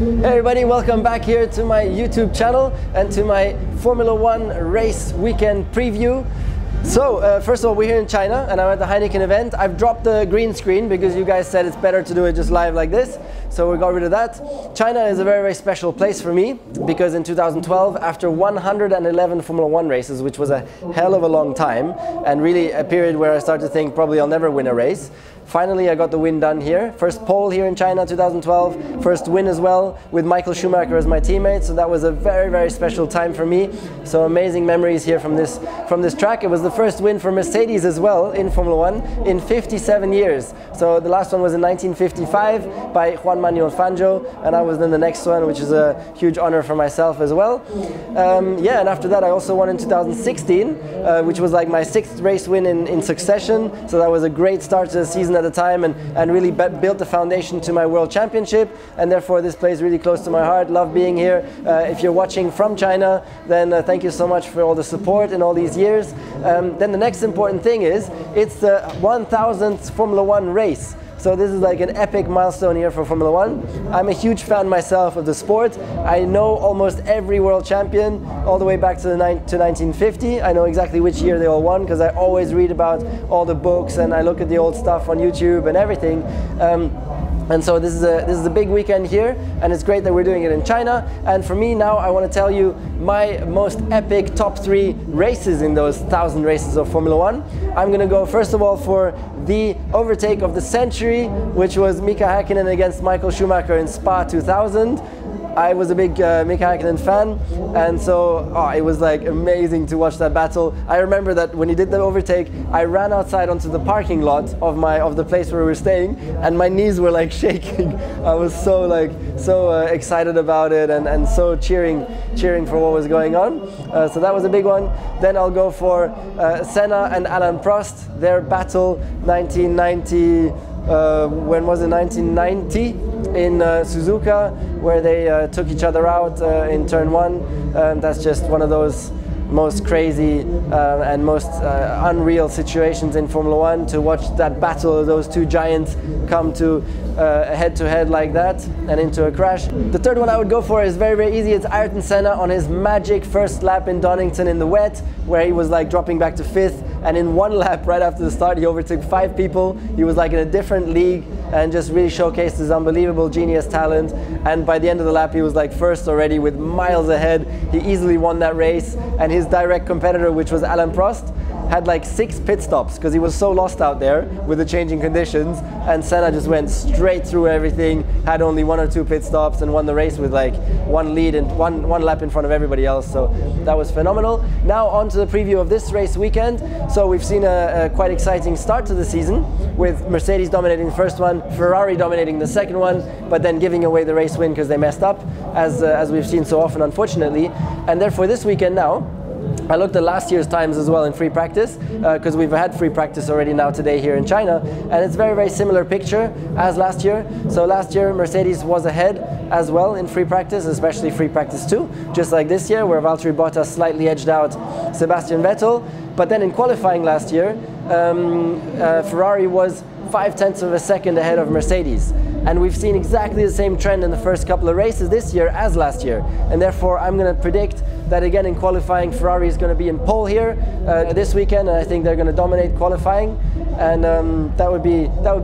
Hey everybody, welcome back here to my YouTube channel and to my Formula 1 race weekend preview. So, first of all, we're here in China and I'm at the Heineken event. I've dropped the green screen because you guys said it's better to do it just live like this. So we got rid of that. China is a very, very special place for me because in 2012, after 111 Formula 1 races, which was a hell of a long time, and really a period where I started to think probably I'll never win a race, finally I got the win done here. First pole here in China 2012, first win as well with Michael Schumacher as my teammate, so that was a very, very special time for me. So amazing memories here from this track. It was the first win for Mercedes as well in Formula 1 in 57 years. So the last one was in 1955 by Juan Manuel Fangio, and I was in the next one, which is a huge honor for myself as well. Yeah, and after that I also won in 2016, which was like my 6th race win in succession, so that was a great start to the season at the time, and really built the foundation to my World Championship, and therefore this plays really close to my heart. Love being here. If you're watching from China, then thank you so much for all the support in all these years. Then the next important thing is, it's the 1000th Formula 1 race. So this is like an epic milestone here for Formula 1. I'm a huge fan myself of the sport. I know almost every world champion all the way back to 1950. I know exactly which year they all won because I always read about all the books and I look at the old stuff on YouTube and everything. And so this is a big weekend here, and it's great that we're doing it in China. And for me now, I want to tell you my most epic top 3 races in those 1000 races of Formula 1. I'm going to go first of all for the overtake of the century, which was Mika Häkkinen against Michael Schumacher in Spa 2000. I was a big Mika Häkkinen fan, and so it was like amazing to watch that battle. I remember that when he did the overtake, I ran outside onto the parking lot of the place where we were staying, and my knees were like shaking. I was so excited about it, and so cheering for what was going on. So that was a big one. Then I'll go for Senna and Alain Prost, their battle 1990. When was it? 1990 in Suzuka, where they took each other out in turn 1. That's just one of those most crazy and most unreal situations in Formula 1, to watch that battle of those two giants come to head-to-head like that and into a crash. The third one I would go for is very, very easy. It's Ayrton Senna on his magic first lap in Donington in the wet, where he was like dropping back to 5th, and in one lap right after the start he overtook 5 people. He was like in a different league and just really showcased his unbelievable genius talent, and by the end of the lap he was like first already with miles ahead. He easily won that race, and his direct competitor, which was Alain Prost, had like 6 pit stops because he was so lost out there with the changing conditions, and Senna just went straight through everything, had only 1 or 2 pit stops, and won the race with like one lead and one lap in front of everybody else. So that was phenomenal. Now on to the preview of this race weekend. So we've seen a quite exciting start to the season, with Mercedes dominating the first one, Ferrari dominating the second one, but then giving away the race win because they messed up, as we've seen so often, unfortunately. And therefore this weekend now, I looked at last year's times as well in free practice, because we've had free practice already now today here in China, and it's very, very similar picture as last year. So last year Mercedes was ahead as well in free practice, especially free practice 2, just like this year, where Valtteri Bottas slightly edged out Sebastian Vettel. But then in qualifying last year, Ferrari was 0.5 of a second ahead of Mercedes. And we've seen exactly the same trend in the first couple of races this year as last year. And therefore I'm going to predict that again in qualifying Ferrari is going to be in pole here this weekend, and I think they're going to dominate qualifying. And that would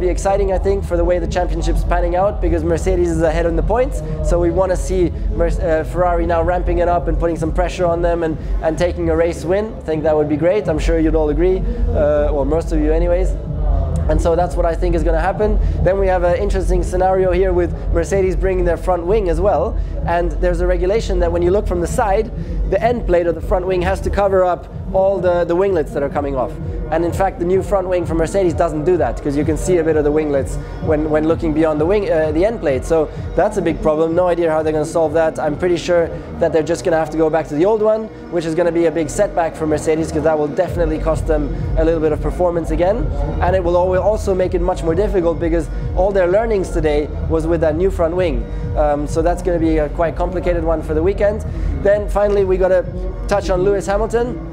be exciting, I think, for the way the championship's panning out, because Mercedes is ahead on the points. So we want to see Ferrari now ramping it up and putting some pressure on them and taking a race win. I think that would be great. I'm sure you'd all agree, or most of you anyways. And so that's what I think is going to happen. Then we have an interesting scenario here with Mercedes bringing their front wing as well. And there's a regulation that when you look from the side, the end plate of the front wing has to cover up all the winglets that are coming off. And in fact, the new front wing from Mercedes doesn't do that, because you can see a bit of the winglets when looking beyond the end plate. So that's a big problem. No idea how they're going to solve that. I'm pretty sure that they're just going to have to go back to the old one, which is going to be a big setback for Mercedes, because that will definitely cost them a little bit of performance again. And it will also make it much more difficult, because all their learnings today was with that new front wing. So that's going to be a quite complicated one for the weekend. Then finally we got to touch on Lewis Hamilton.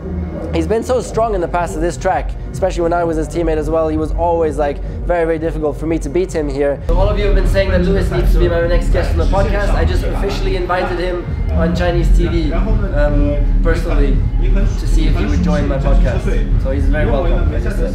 He's been so strong in the past of this track especially when I was his teammate as well. He was always like very, very difficult for me to beat him here. So all of you have been saying that Lewis needs to be my next guest on the podcast. I just officially invited him on Chinese TV personally to see if he would join my podcast. So he's very welcome, I just said.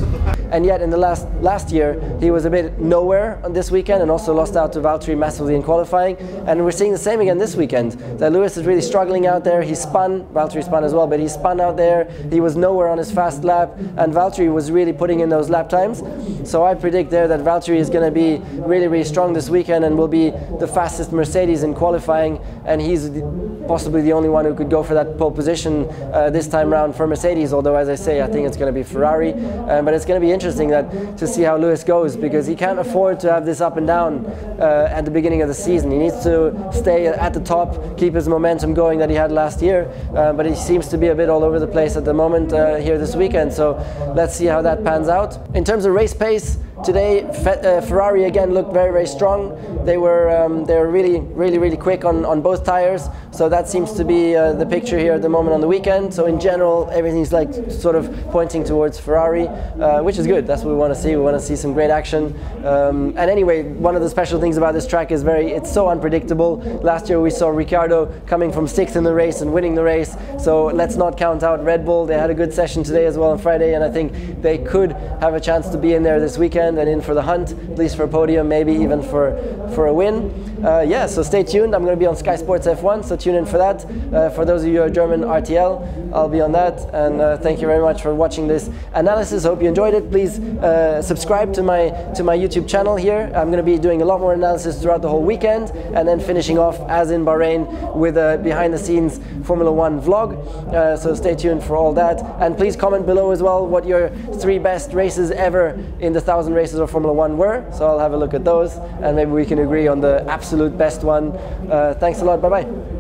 And yet in the last year, he was a bit nowhere on this weekend and also lost out to Valtteri massively in qualifying. And we're seeing the same again this weekend, that Lewis is really struggling out there. He spun, Valtteri spun as well, but he spun out there. He was nowhere on his fast lap, and Valtteri was really putting in those lap times. So I predict there that Valtteri is going to be really, really strong this weekend and will be the fastest Mercedes in qualifying, and he's possibly the only one who could go for that pole position this time round for Mercedes, although as I say, I think it's going to be Ferrari. But it's going to be interesting to see how Lewis goes, because he can't afford to have this up and down at the beginning of the season. He needs to stay at the top, keep his momentum going that he had last year, but he seems to be a bit all over the place at the moment here this weekend, so let's see how that pans out. In terms of race pace, today Ferrari again looked very, very strong. They were really quick on both tires, so that seems to be the picture here at the moment on the weekend. So in general, everything's like sort of pointing towards Ferrari, which is good. That's what we want to see. We want to see some great action. And anyway, one of the special things about this track is it's so unpredictable. Last year we saw Ricciardo coming from 6th in the race and winning the race, so let's not count out Red Bull. They had a good session today as well on Friday, and I think they could have a chance to be in there this weekend and in for the hunt, at least for a podium, maybe even for a win. Yeah, so stay tuned. I'm going to be on Sky Sports F1, so tune in for that. For those of you who are German, RTL, I'll be on that. And thank you very much for watching this analysis. Hope you enjoyed it. Please subscribe to my YouTube channel here. I'm going to be doing a lot more analysis throughout the whole weekend, and then finishing off, as in Bahrain, with a behind-the-scenes Formula 1 vlog. So stay tuned for all that. And please comment below as well what your 3 best races ever in the 1,000 races of Formula 1 were. So I'll have a look at those, and maybe we can agree on the absolute best one. Thanks a lot. Bye-bye.